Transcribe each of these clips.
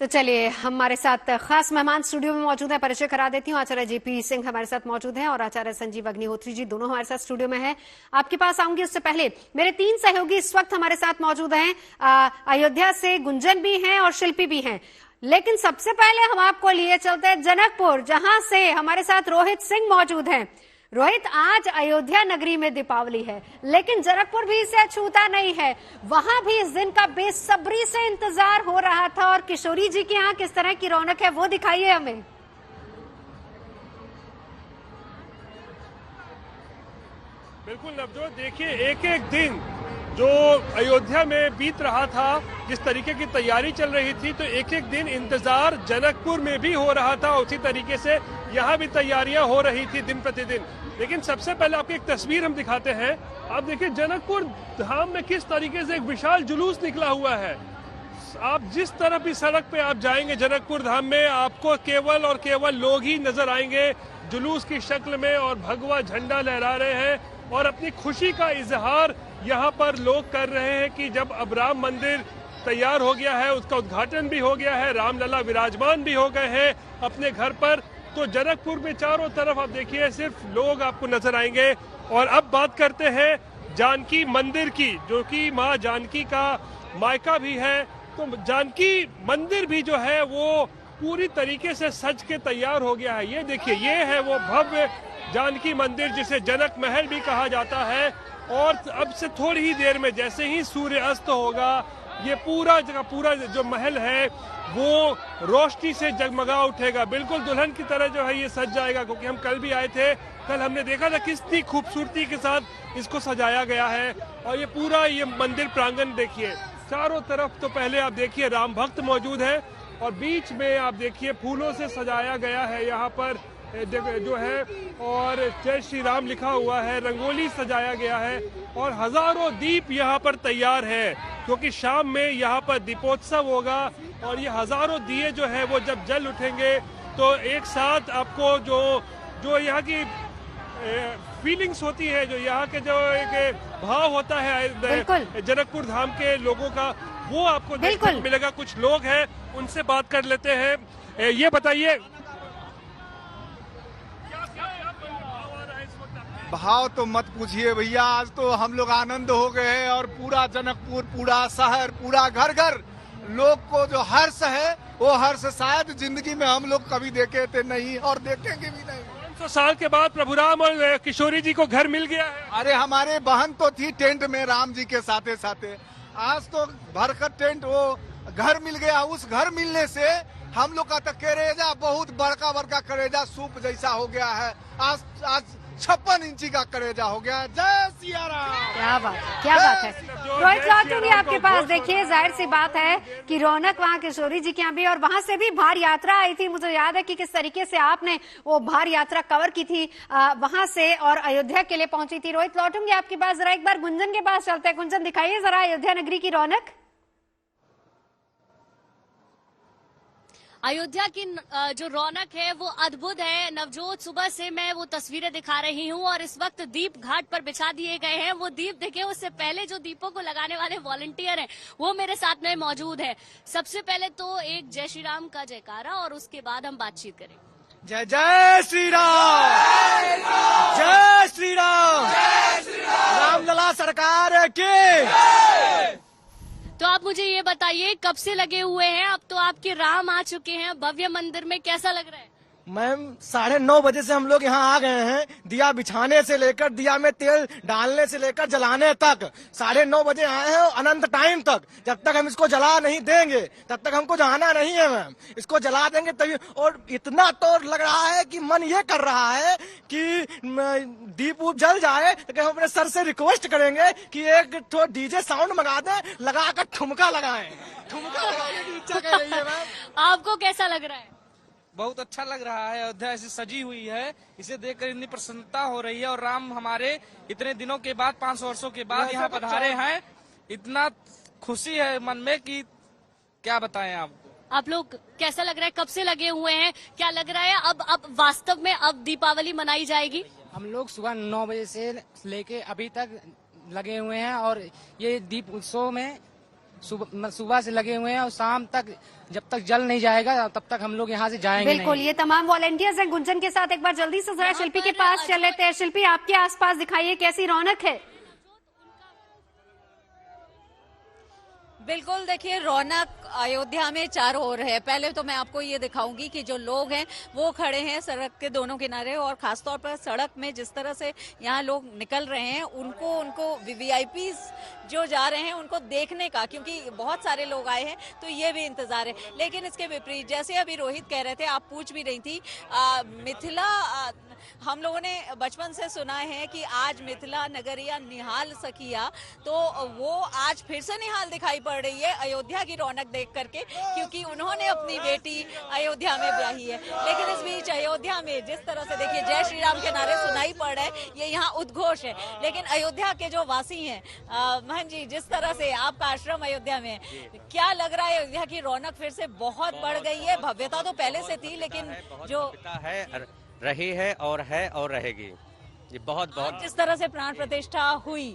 तो चलिए, हमारे साथ खास मेहमान स्टूडियो में मौजूद है। परिचय करा देती हूँ। आचार्य जेपी सिंह हमारे साथ मौजूद हैं और आचार्य संजीव अग्निहोत्री जी दोनों हमारे साथ स्टूडियो में हैं। आपके पास आऊंगी उससे पहले मेरे तीन सहयोगी इस वक्त हमारे साथ मौजूद हैं। अयोध्या से गुंजन भी हैं और शिल्पी भी हैं। लेकिन सबसे पहले हम आपको लिए चलते हैं जनकपुर, जहां से हमारे साथ रोहित सिंह मौजूद हैं। रोहित, आज अयोध्या नगरी में दीपावली है, लेकिन जनकपुर भी इसे अछूता नहीं है। वहां भी इस दिन का बेसब्री से इंतजार हो रहा था और किशोरी जी के यहाँ किस तरह की रौनक है वो दिखाइए हमें। बिल्कुल नवजोत, देखिए एक एक दिन जो अयोध्या में बीत रहा था, जिस तरीके की तैयारी चल रही थी, तो एक एक दिन इंतजार जनकपुर में भी हो रहा था। उसी तरीके से यहाँ भी तैयारियां हो रही थी दिन प्रतिदिन। लेकिन सबसे पहले आपको एक तस्वीर हम दिखाते हैं। आप देखिए जनकपुर धाम में किस तरीके से एक विशाल जुलूस निकला हुआ है। आप जिस तरफ भी सड़क पे आप जाएंगे जनकपुर धाम में, आपको केवल और केवल लोग ही नजर आएंगे जुलूस की शक्ल में, और भगवा झंडा लहरा रहे हैं और अपनी खुशी का इजहार यहाँ पर लोग कर रहे हैं कि जब अब राम मंदिर तैयार हो गया है, उसका उद्घाटन भी हो गया है, रामलला विराजमान भी हो गए हैं अपने घर पर, तो जनकपुर में चारों तरफ आप देखिए सिर्फ लोग आपको नजर आएंगे। और अब बात करते हैं जानकी मंदिर की, जो कि माँ जानकी का मायका भी है। तो जानकी मंदिर भी जो है वो पूरी तरीके से सज के तैयार हो गया है। ये देखिए, ये है वो भव्य जानकी मंदिर जिसे जनक महल भी कहा जाता है। और अब से थोड़ी ही देर में जैसे ही सूर्य अस्त होगा, ये पूरा जो महल है वो रोशनी से जगमगा उठेगा। बिल्कुल दुल्हन की तरह जो है ये सज जाएगा, क्योंकि हम कल भी आए थे। कल हमने देखा था कितनी खूबसूरती के साथ इसको सजाया गया है। और ये पूरा ये मंदिर प्रांगण देखिए, चारों तरफ तो पहले आप देखिए राम भक्त मौजूद है, और बीच में आप देखिए फूलों से सजाया गया है यहाँ पर जो है, और जय श्री राम लिखा हुआ है, रंगोली सजाया गया है, और हजारों दीप यहाँ पर तैयार है, क्योंकि शाम में यहाँ पर दीपोत्सव होगा। और ये हजारों दिए जो है वो जब जल उठेंगे तो एक साथ आपको जो यहाँ की फीलिंग्स होती है, जो यहाँ के जो एक भाव होता है जनकपुर धाम के लोगों का, वो आपको देखने को मिलेगा। कुछ लोग हैं, उनसे बात कर लेते हैं। ये बताइए, भाव तो मत पूछिए भैया, आज तो हम लोग आनंद हो गए हैं। और पूरा जनकपुर, पूरा शहर, पूरा घर घर लोग को जो हर्ष है, वो हर्ष शायद जिंदगी में हम लोग कभी देखे थे नहीं और देखेंगे भी नहीं। 500 साल के बाद प्रभु राम और किशोरी जी को घर मिल गया है। अरे हमारे बहन तो थी टेंट में राम जी के साथे साथे, आज तो भरकर टेंट वो घर मिल गया। उस घर मिलने से हम लोग का तो करेजा बहुत बड़का बड़का करेजा सूप जैसा हो गया है। आज 56 इंची का करेजा हो गया। जय सिया राम। क्या बात है, क्या बात है। रोहित, लौटूंगी आपके पास। देखिए, जाहिर सी बात है कि रौनक वहाँ किशोरी जी के यहाँ भी, और वहां से भी भार यात्रा आई थी। मुझे याद है कि किस तरीके से आपने वो भार यात्रा कवर की थी वहां से, और अयोध्या के लिए पहुंची थी। रोहित, लौटूंगी आपके पास। जरा एक बार गुंजन के पास चलते हैं। गुंजन, दिखाइए जरा अयोध्या नगरी की रौनक। अयोध्या की जो रौनक है वो अद्भुत है नवजोत। सुबह से मैं वो तस्वीरें दिखा रही हूँ, और इस वक्त दीप घाट पर बिछा दिए गए हैं। वो दीप देखिए, उससे पहले जो दीपों को लगाने वाले वॉलंटियर हैं वो मेरे साथ में मौजूद है। सबसे पहले तो एक जय श्री राम का जयकारा, और उसके बाद हम बातचीत करें। जय जय श्री राम, जय श्री राम, रामलला सरकार की। तो आप मुझे ये बताइए, कब से लगे हुए हैं? अब तो आपके राम आ चुके हैं भव्य मंदिर में, कैसा लग रहा है? मैम 9:30 बजे से हम लोग यहाँ आ गए हैं। दिया बिछाने से लेकर, दिया में तेल डालने से लेकर जलाने तक 9:30 बजे आए हैं, अनंत टाइम तक। जब तक हम इसको जला नहीं देंगे तब तक हमको जाना नहीं है मैम। इसको जला देंगे तभी। और इतना तो लग रहा है कि मन ये कर रहा है कि दीप उप जल जाए तो हम अपने सर से रिक्वेस्ट करेंगे कि एक तो डीजे साउंड मंगा दें, लगाकर ठुमका लगाएं। ठुमका लगाने की इच्छा कर रही है मैम। आपको कैसा लग रहा है? बहुत अच्छा लग रहा है। अयोध्या ऐसी सजी हुई है, इसे देखकर इतनी प्रसन्नता हो रही है। और राम हमारे इतने दिनों के बाद, 500 वर्षों के बाद यहाँ पधारे हैं। इतना खुशी है मन में कि क्या बताएं आपको। आप लोग कैसा लग रहा है? कब से लगे हुए हैं? क्या लग रहा है अब वास्तव में अब दीपावली मनाई जाएगी? हम लोग सुबह 9 बजे से लेके अभी तक लगे हुए हैं, और ये दीप उत्सव में सुबह से लगे हुए हैं और शाम तक जब तक जल नहीं जाएगा तब तक हम लोग यहाँ से जाएंगे बिल्कुल, नहीं। ये तमाम वॉलेंटियर्स हैं गुंजन के साथ। एक बार जल्दी से जरा शिल्पी के पास चल लेते हैं। शिल्पी, आपके आसपास दिखाइए कैसी रौनक है। बिल्कुल, देखिए रौनक अयोध्या में चारों ओर है। पहले तो मैं आपको ये दिखाऊंगी कि जो लोग हैं वो खड़े हैं सड़क के दोनों किनारे, और खासतौर पर सड़क में जिस तरह से यहाँ लोग निकल रहे हैं उनको वीवीआईपी जो जा रहे हैं उनको देखने का, क्योंकि बहुत सारे लोग आए हैं तो ये भी इंतजार है। लेकिन इसके विपरीत, जैसे अभी रोहित कह रहे थे, आप पूछ भी रही थी, मिथिला हम लोगों ने बचपन से सुना है कि आज मिथिला नगरिया निहाल सखिया, तो वो आज फिर से निहाल दिखाई पड़ रही है अयोध्या की रौनक देख करके, क्योंकि उन्होंने अपनी बेटी अयोध्या में ब्याही है। लेकिन इस बीच अयोध्या में जिस तरह से देखिए जय श्री राम के नारे सुनाई पड़ रहे हैं, ये यहाँ उद्घोष है। लेकिन अयोध्या के जो वासी हैं, महन जी, जिस तरह से आपका आश्रम अयोध्या में, क्या लग रहा है अयोध्या की रौनक फिर से बहुत बढ़ गई है? भव्यता तो पहले से थी, लेकिन जो रही है और रहेगी। ये बहुत जिस तरह से प्राण प्रतिष्ठा हुई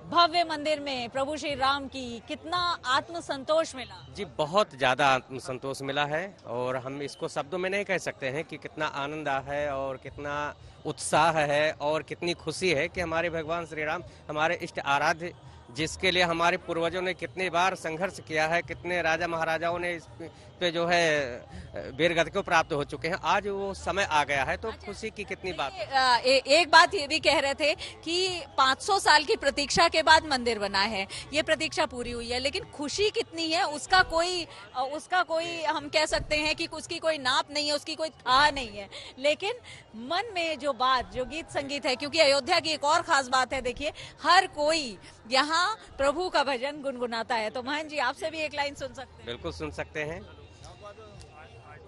भव्य मंदिर में प्रभु श्री राम की, कितना आत्म संतोष मिला जी, बहुत ज्यादा आत्म संतोष मिला है। और हम इसको शब्दों में नहीं कह सकते हैं कि कितना आनंद है और कितना उत्साह है और कितनी खुशी है कि हमारे भगवान श्री राम, हमारे इष्ट आराध्य, जिसके लिए हमारे पूर्वजों ने कितनी बार संघर्ष किया है, कितने राजा महाराजाओं ने इस पे जो है वीर गति को प्राप्त हो चुके हैं, आज वो समय आ गया है, तो खुशी की कितनी बात। एक बात ये भी कह रहे थे कि 500 साल की प्रतीक्षा के बाद मंदिर बना है, ये प्रतीक्षा पूरी हुई है, लेकिन खुशी कितनी है उसका कोई हम कह सकते हैं कि उसकी कोई नाप नहीं है, उसकी कोई था नहीं है। लेकिन मन में जो बात, जो गीत संगीत है, क्योंकि अयोध्या की एक और खास बात है, देखिए हर कोई यहाँ प्रभु का भजन गुनगुनाता है। तो महन जी, आपसे भी एक लाइन सुन सकते हैं? बिल्कुल सुन सकते हैं।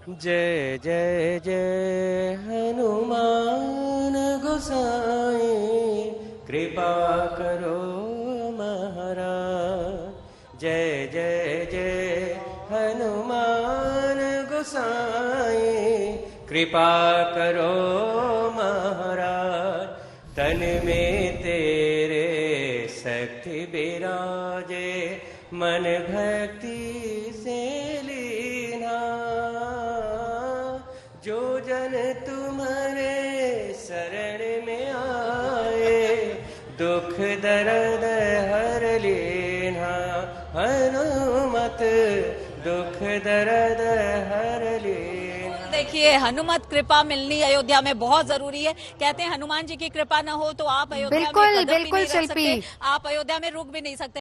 जय जय जय हनुमान गोसाई, कृपा करो महाराज। जय जय जय हनुमान गोसाई, कृपा करो महाराज। तन में तेरे शक्ति विराजे, मन भक्ति से लीना। जो जन तुम्हारे शरण में आए, दुख दर्द हर लेना। हनुमत दुख दर्द हर लेना। देखिए, हनुमत कृपा मिलनी अयोध्या में बहुत जरूरी है। कहते हैं हनुमान जी की कृपा न हो तो आप अयोध्या में कदम भी नहीं रख सकते, आप अयोध्या में रुक भी नहीं सकते।